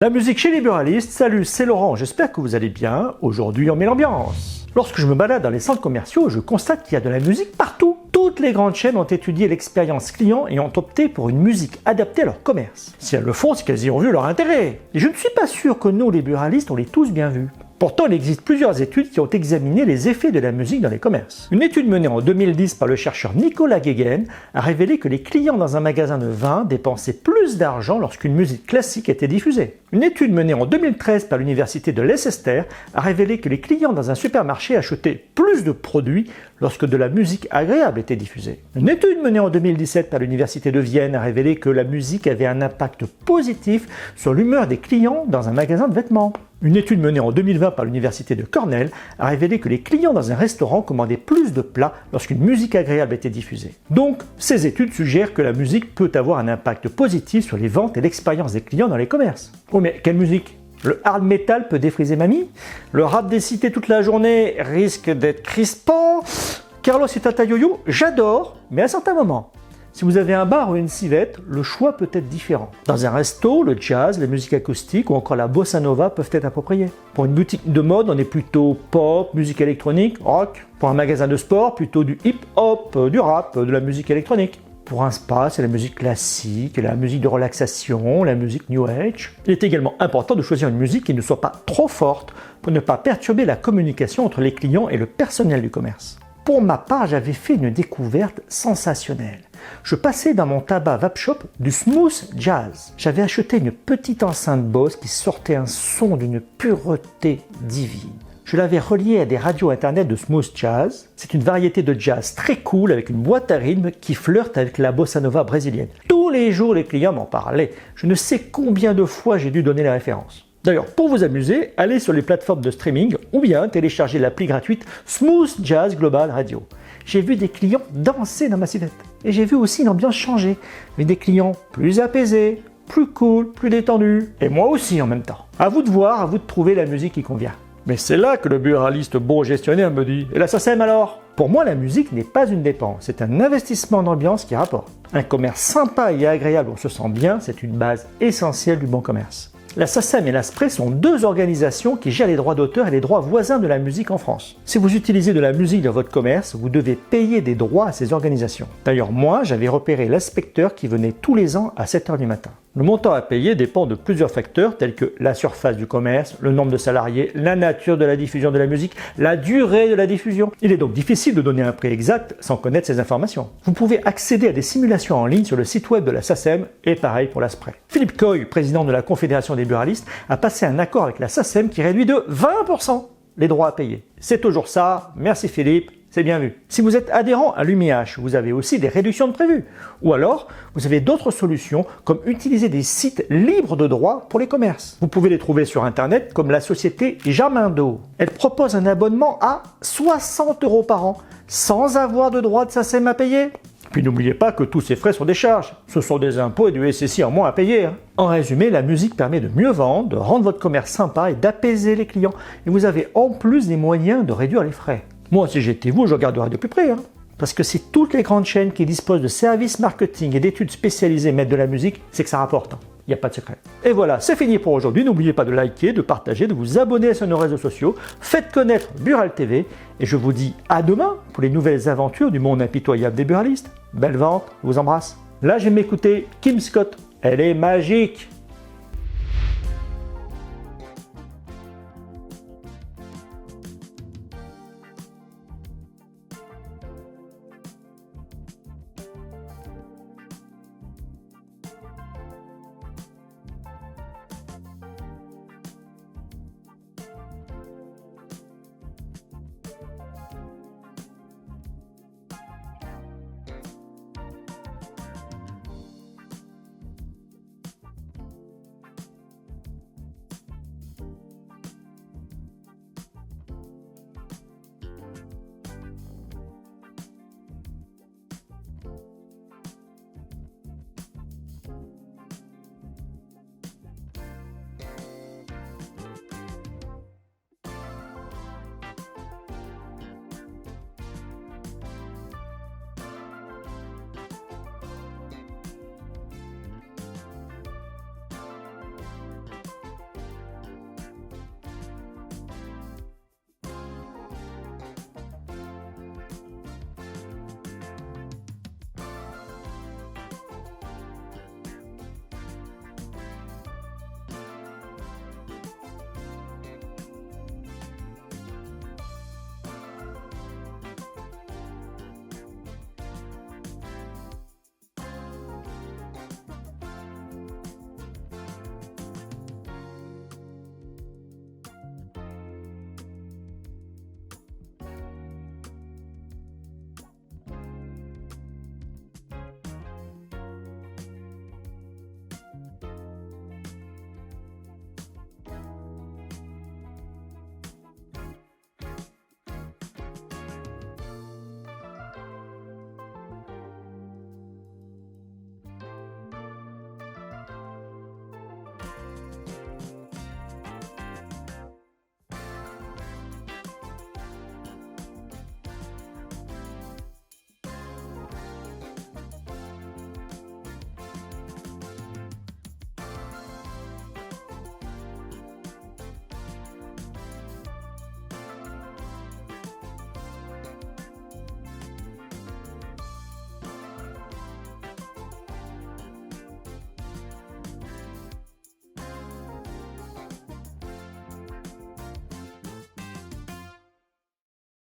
La musique chez les buralistes, salut, c'est Laurent, j'espère que vous allez bien. Aujourd'hui, on met l'ambiance. Lorsque je me balade dans les centres commerciaux, je constate qu'il y a de la musique partout. Toutes les grandes chaînes ont étudié l'expérience client et ont opté pour une musique adaptée à leur commerce. Si elles le font, c'est qu'elles y ont vu leur intérêt. Et je ne suis pas sûr que nous, les buralistes, on l'ait tous bien vu. Pourtant, il existe plusieurs études qui ont examiné les effets de la musique dans les commerces. Une étude menée en 2010 par le chercheur Nicolas Guéguen a révélé que les clients dans un magasin de vin dépensaient plus d'argent lorsqu'une musique classique était diffusée. Une étude menée en 2013 par l'université de Leicester a révélé que les clients dans un supermarché achetaient plus de produits lorsque de la musique agréable était diffusée. Une étude menée en 2017 par l'université de Vienne a révélé que la musique avait un impact positif sur l'humeur des clients dans un magasin de vêtements. Une étude menée en 2020 par l'université de Cornell a révélé que les clients dans un restaurant commandaient plus de plats lorsqu'une musique agréable était diffusée. Donc, ces études suggèrent que la musique peut avoir un impact positif sur les ventes et l'expérience des clients dans les commerces. Oh mais quelle musique ? Le hard metal peut défriser mamie ? Le rap des cités toute la journée risque d'être crispant ? Carlos et Tata Yo-Yo, j'adore, mais à certains moments. Si vous avez un bar ou une civette, le choix peut être différent. Dans un resto, le jazz, la musique acoustique ou encore la bossa nova peuvent être appropriés. Pour une boutique de mode, on est plutôt pop, musique électronique, rock. Pour un magasin de sport, plutôt du hip-hop, du rap, de la musique électronique. Pour un spa, c'est la musique classique, la musique de relaxation, la musique New Age. Il est également important de choisir une musique qui ne soit pas trop forte pour ne pas perturber la communication entre les clients et le personnel du commerce. Pour ma part, j'avais fait une découverte sensationnelle. Je passais dans mon tabac vape shop du smooth jazz. J'avais acheté une petite enceinte Bose qui sortait un son d'une pureté divine. Je l'avais relié à des radios internet de smooth jazz. C'est une variété de jazz très cool avec une boîte à rythme qui flirte avec la bossa nova brésilienne. Tous les jours, les clients m'en parlaient. Je ne sais combien de fois j'ai dû donner la référence. D'ailleurs, pour vous amuser, allez sur les plateformes de streaming ou bien téléchargez l'appli gratuite Smooth Jazz Global Radio. J'ai vu des clients danser dans ma civette. Et j'ai vu aussi l'ambiance changer, mais des clients plus apaisés, plus cool, plus détendus. Et moi aussi en même temps. À vous de voir, à vous de trouver la musique qui convient. Mais c'est là que le buraliste bon gestionnaire me dit « Et la SACEM alors ?» Pour moi, la musique n'est pas une dépense, c'est un investissement d'ambiance qui rapporte. Un commerce sympa et agréable où on se sent bien, c'est une base essentielle du bon commerce. La SACEM et l'ASPRE sont deux organisations qui gèrent les droits d'auteur et les droits voisins de la musique en France. Si vous utilisez de la musique dans votre commerce, vous devez payer des droits à ces organisations. D'ailleurs, moi, j'avais repéré l'inspecteur qui venait tous les ans à 7 h du matin. Le montant à payer dépend de plusieurs facteurs tels que la surface du commerce, le nombre de salariés, la nature de la diffusion de la musique, la durée de la diffusion. Il est donc difficile de donner un prix exact sans connaître ces informations. Vous pouvez accéder à des simulations en ligne sur le site web de la SACEM et pareil pour l'ASPRE. Philippe Coy, président de la Confédération des buralistes, a passé un accord avec la SACEM qui réduit de 20% les droits à payer. C'est toujours ça, merci Philippe. C'est bien vu. Si vous êtes adhérent à l'UMIH, vous avez aussi des réductions de prévues. Ou alors, vous avez d'autres solutions comme utiliser des sites libres de droits pour les commerces. Vous pouvez les trouver sur Internet comme la société Jamindo. Elle propose un abonnement à 60 € par an sans avoir de droits de SACEM à payer. Puis n'oubliez pas que tous ces frais sont des charges. Ce sont des impôts et du SSI en moins à payer. En résumé, la musique permet de mieux vendre, de rendre votre commerce sympa et d'apaiser les clients. Et vous avez en plus des moyens de réduire les frais. Moi, si j'étais vous, je regarderais de plus près. Parce que si toutes les grandes chaînes qui disposent de services marketing et d'études spécialisées mettent de la musique, c'est que ça rapporte. Il n'y a pas de secret. Et voilà, c'est fini pour aujourd'hui. N'oubliez pas de liker, de partager, de vous abonner sur nos réseaux sociaux. Faites connaître Bural TV. Et je vous dis à demain pour les nouvelles aventures du monde impitoyable des buralistes. Belle vente, je vous embrasse. Là, j'aime écouter Kim Scott. Elle est magique.